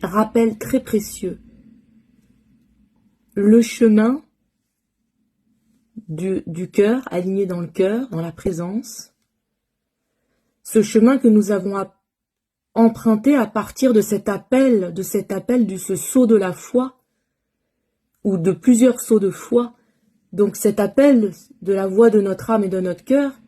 rappel très précieux. Le chemin du cœur, aligné dans le cœur, dans la présence. Ce chemin que nous avons emprunté à partir de cet appel, de ce saut de la foi, ou de plusieurs sauts de foi. Donc cet appel de la voix de notre âme et de notre cœur,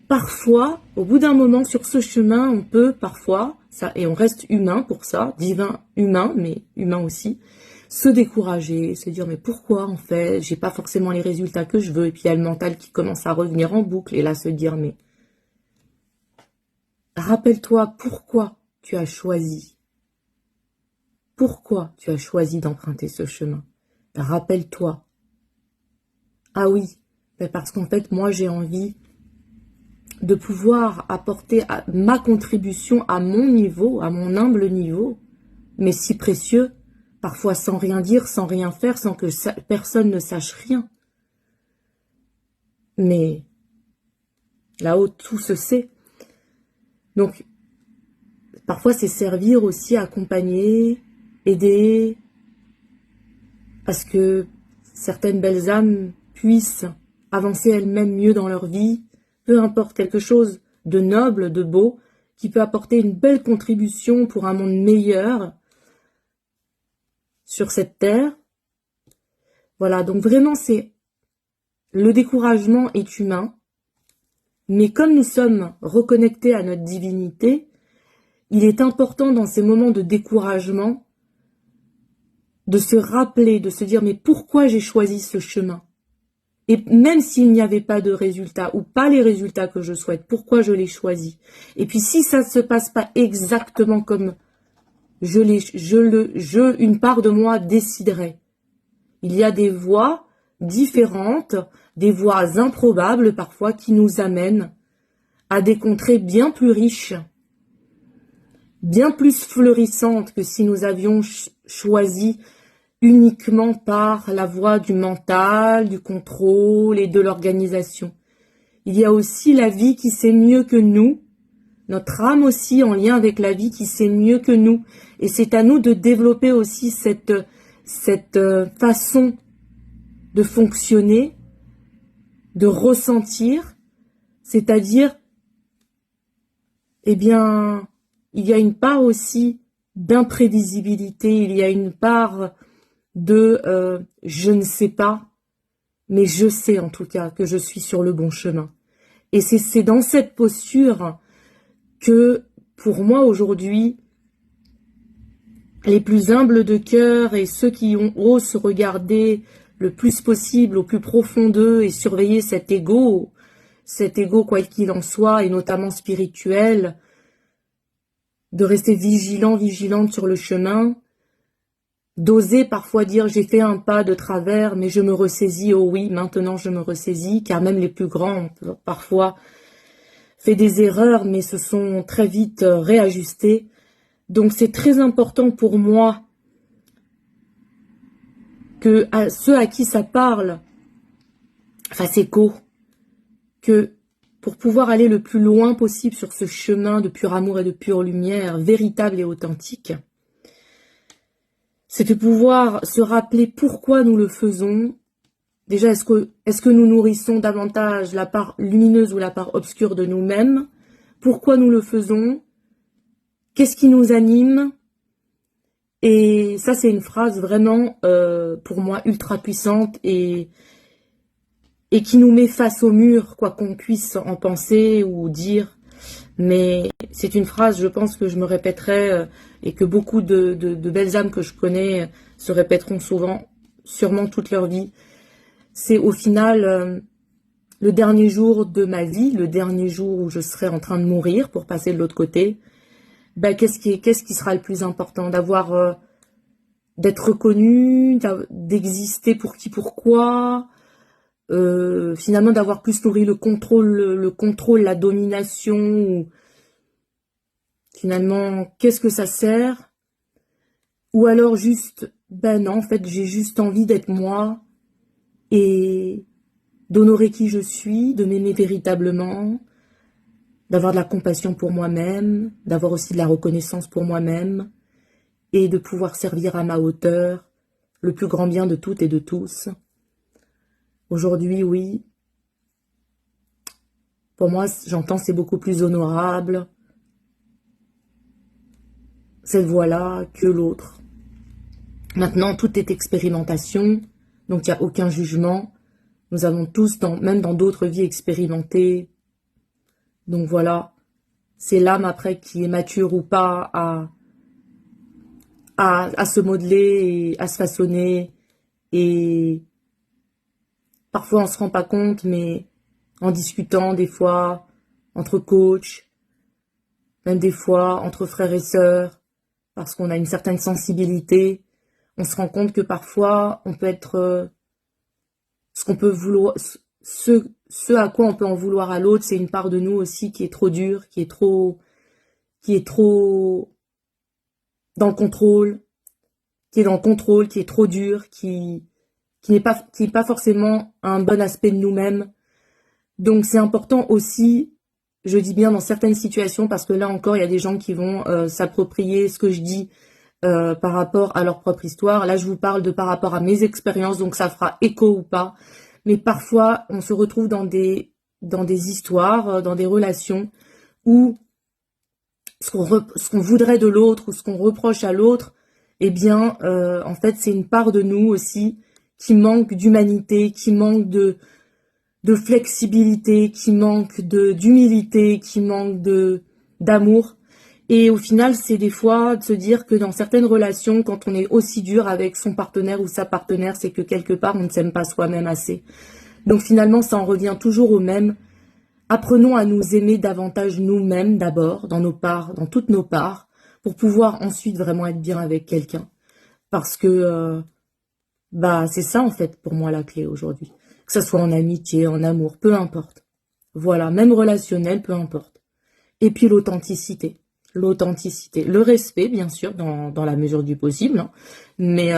parfois, au bout d'un moment sur ce chemin, on peut parfois, et on reste humain pour ça, divin humain, mais humain aussi, se décourager, se dire mais pourquoi en fait, j'ai pas forcément les résultats que je veux, et puis il y a le mental qui commence à revenir en boucle, et là se dire mais rappelle-toi pourquoi tu as choisi. Pourquoi tu as choisi d'emprunter ce chemin? Rappelle-toi. Ah oui, parce qu'en fait moi j'ai envie de pouvoir apporter ma contribution à mon niveau, à mon humble niveau, mais si précieux, parfois sans rien dire, sans rien faire, sans que personne ne sache rien. Mais là-haut, tout se sait. Donc, parfois c'est servir aussi, accompagner, aider, parce que certaines belles âmes puissent avancer elles-mêmes mieux dans leur vie, peu importe quelque chose de noble, de beau, qui peut apporter une belle contribution pour un monde meilleur sur cette terre. Voilà, donc vraiment c'est le découragement est humain, mais comme nous sommes reconnectés à notre divinité, il est important dans ces moments de découragement de se rappeler, de se dire mais pourquoi j'ai choisi ce chemin? Et même s'il n'y avait pas de résultats ou pas les résultats que je souhaite, pourquoi je l'ai choisi? Et puis si ça ne se passe pas exactement comme une part de moi déciderait. Il y a des voies différentes, des voies improbables parfois qui nous amènent à des contrées bien plus riches, bien plus florissantes que si nous avions choisi uniquement par la voie du mental, du contrôle et de l'organisation. Il y a aussi la vie qui sait mieux que nous, notre âme aussi en lien avec la vie qui sait mieux que nous. Et c'est à nous de développer aussi cette façon de fonctionner, de ressentir, c'est-à-dire, eh bien, il y a une part aussi d'imprévisibilité, il y a une part de je ne sais pas, mais je sais en tout cas que je suis sur le bon chemin. Et c'est dans cette posture que, pour moi aujourd'hui, les plus humbles de cœur et ceux qui osent se regarder le plus possible au plus profond d'eux et surveiller cet ego quoi qu'il en soit, et notamment spirituel, de rester vigilante sur le chemin, d'oser parfois dire j'ai fait un pas de travers mais je me ressaisis, oh oui maintenant je me ressaisis, car même les plus grands ont parfois fait des erreurs mais se sont très vite réajustés. Donc c'est très important pour moi que ceux à qui ça parle fassent écho, que pour pouvoir aller le plus loin possible sur ce chemin de pur amour et de pure lumière, véritable et authentique, c'est de pouvoir se rappeler pourquoi nous le faisons. Déjà, est-ce que nous nourrissons davantage la part lumineuse ou la part obscure de nous-mêmes? Pourquoi nous le faisons? Qu'est-ce qui nous anime? Et ça, c'est une phrase vraiment, pour moi, ultra puissante et qui nous met face au mur, quoi qu'on puisse en penser ou dire. Mais c'est une phrase, je pense, que je me répéterai et que beaucoup de belles âmes que je connais se répéteront souvent, sûrement toute leur vie. C'est au final le dernier jour de ma vie, le dernier jour où je serai en train de mourir pour passer de l'autre côté. Ben, qu'est-ce qui sera le plus important? D'être reconnu, d'exister pour qui, pourquoi, finalement d'avoir plus nourri le contrôle, la domination, ou finalement qu'est-ce que ça sert? Ou alors juste, ben non, en fait j'ai juste envie d'être moi et d'honorer qui je suis, de m'aimer véritablement, d'avoir de la compassion pour moi-même, d'avoir aussi de la reconnaissance pour moi-même, et de pouvoir servir à ma hauteur le plus grand bien de toutes et de tous. Aujourd'hui, oui, pour moi, j'entends c'est beaucoup plus honorable cette voie-là que l'autre. Maintenant, tout est expérimentation, donc il n'y a aucun jugement. Nous avons tous, même dans d'autres vies, expérimenté. Donc voilà, c'est l'âme après qui est mature ou pas à se modeler, et à se façonner. Et parfois on se rend pas compte, mais en discutant des fois entre coachs, même des fois entre frères et sœurs, parce qu'on a une certaine sensibilité, on se rend compte que parfois on peut être ce qu'on peut vouloir, ce à quoi on peut en vouloir à l'autre, c'est une part de nous aussi qui est trop dure, qui est trop dans le contrôle, qui est trop dur, qui n'est pas forcément un bon aspect de nous-mêmes. Donc c'est important aussi, je dis bien dans certaines situations, parce que là encore il y a des gens qui vont s'approprier ce que je dis par rapport à leur propre histoire. Là je vous parle de par rapport à mes expériences, donc ça fera écho ou pas. Mais parfois on se retrouve dans des histoires, dans des relations où ce qu'on voudrait de l'autre ou ce qu'on reproche à l'autre, eh bien en fait c'est une part de nous aussi qui manque d'humanité, qui manque de flexibilité, qui manque d'humilité, qui manque d'amour. Et au final, c'est des fois de se dire que dans certaines relations, quand on est aussi dur avec son partenaire ou sa partenaire, c'est que quelque part, on ne s'aime pas soi-même assez. Donc finalement, ça en revient toujours au même. Apprenons à nous aimer davantage nous-mêmes d'abord, dans nos parts, dans toutes nos parts, pour pouvoir ensuite vraiment être bien avec quelqu'un. Parce que c'est ça en fait pour moi la clé aujourd'hui. Que ça soit en amitié, en amour, peu importe. Voilà, même relationnel, peu importe. Et puis l'authenticité. L'authenticité. Le respect, bien sûr, dans la mesure du possible, hein, mais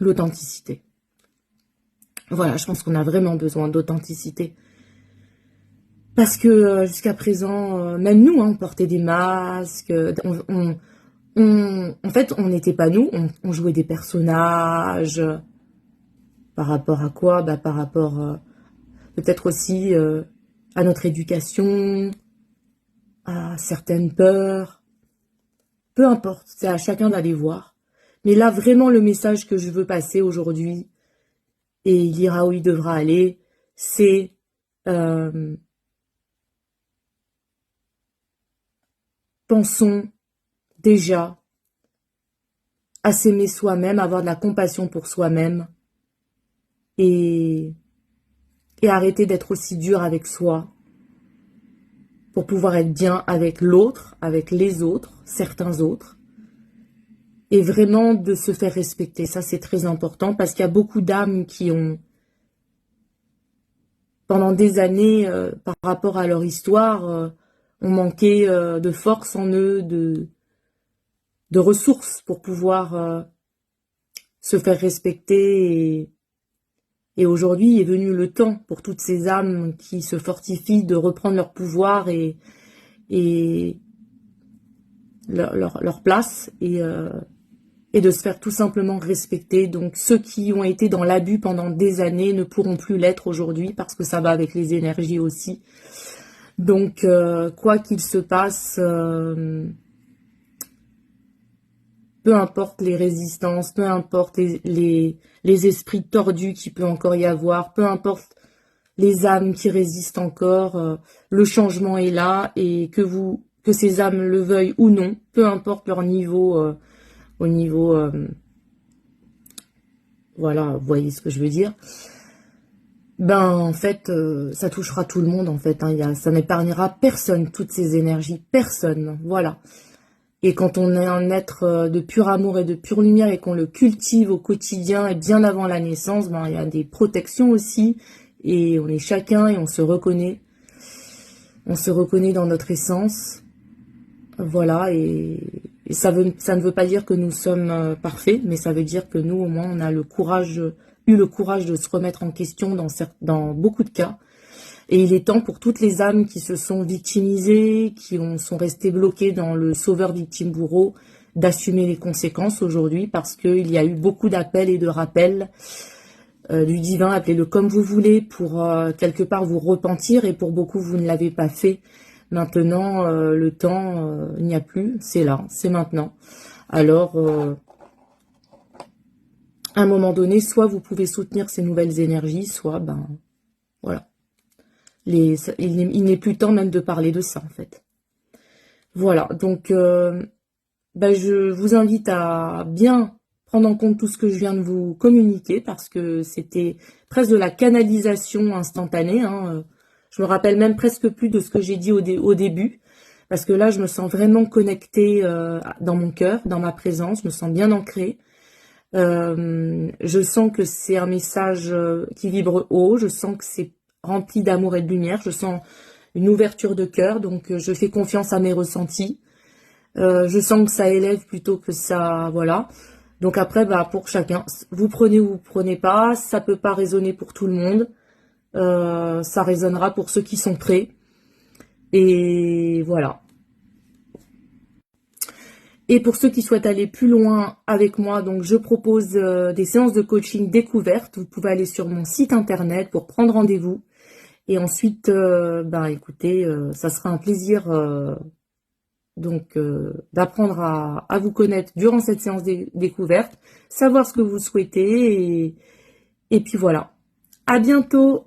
l'authenticité. Voilà, je pense qu'on a vraiment besoin d'authenticité. Parce que jusqu'à présent, même nous, hein, on portait des masques, en fait, on n'était pas nous, on jouait des personnages. Par rapport à quoi? Par rapport peut-être aussi à notre éducation, à certaines peurs. Peu importe, c'est à chacun d'aller voir. Mais là, vraiment, le message que je veux passer aujourd'hui, et il ira où il devra aller, c'est pensons déjà à s'aimer soi-même, avoir de la compassion pour soi-même et arrêter d'être aussi dur avec soi pour pouvoir être bien avec l'autre, avec les autres, certains autres, et vraiment de se faire respecter. Ça, c'est très important parce qu'il y a beaucoup d'âmes qui ont, pendant des années, par rapport à leur histoire, ont manqué de force en eux, de ressources pour pouvoir se faire respecter. Et aujourd'hui est venu le temps pour toutes ces âmes qui se fortifient de reprendre leur pouvoir et leur place et de se faire tout simplement respecter. Donc ceux qui ont été dans l'abus pendant des années ne pourront plus l'être aujourd'hui parce que ça va avec les énergies aussi. Donc quoi qu'il se passe, peu importe les résistances, peu importe les esprits tordus qu'il peut encore y avoir, peu importe les âmes qui résistent encore, le changement est là et que ces âmes le veuillent ou non, peu importe leur niveau, au niveau, voilà, vous voyez ce que je veux dire. En fait, ça touchera tout le monde en fait, hein, ça n'épargnera personne, toutes ces énergies, personne, voilà. Et quand on est un être de pur amour et de pure lumière et qu'on le cultive au quotidien et bien avant la naissance, il y a des protections aussi. Et on est chacun et on se reconnaît. On se reconnaît dans notre essence. Voilà. Et ça ne veut pas dire que nous sommes parfaits, mais ça veut dire que nous, au moins, on a eu le courage de se remettre en question dans beaucoup de cas. Et il est temps pour toutes les âmes qui se sont victimisées, sont restées bloquées dans le sauveur victime bourreau, d'assumer les conséquences aujourd'hui parce qu'il y a eu beaucoup d'appels et de rappels du divin, appelez-le comme vous voulez, pour quelque part vous repentir, et pour beaucoup vous ne l'avez pas fait. Maintenant, le temps, il n'y a plus, c'est là, c'est maintenant. Alors, à un moment donné, soit vous pouvez soutenir ces nouvelles énergies, soit, ben, voilà. Il n'est plus temps même de parler de ça, en fait. Voilà, donc, ben, je vous invite à bien prendre en compte tout ce que je viens de vous communiquer, parce que c'était presque de la canalisation instantanée, hein. Je me rappelle même presque plus de ce que j'ai dit au début, parce que là, je me sens vraiment connectée dans mon cœur, dans ma présence, je me sens bien ancrée. Je sens que c'est un message qui vibre haut, je sens que c'est rempli d'amour et de lumière, je sens une ouverture de cœur, donc je fais confiance à mes ressentis. Je sens que ça élève plutôt que ça, voilà. Donc après, bah, pour chacun, vous prenez ou vous prenez pas, ça peut pas résonner pour tout le monde. Ça résonnera pour ceux qui sont prêts. Et voilà. Et pour ceux qui souhaitent aller plus loin avec moi, donc je propose des séances de coaching découvertes. Vous pouvez aller sur mon site internet pour prendre rendez-vous. Et ensuite, ben écoutez, ça sera un plaisir donc d'apprendre à vous connaître durant cette séance découverte, savoir ce que vous souhaitez et puis voilà. À bientôt!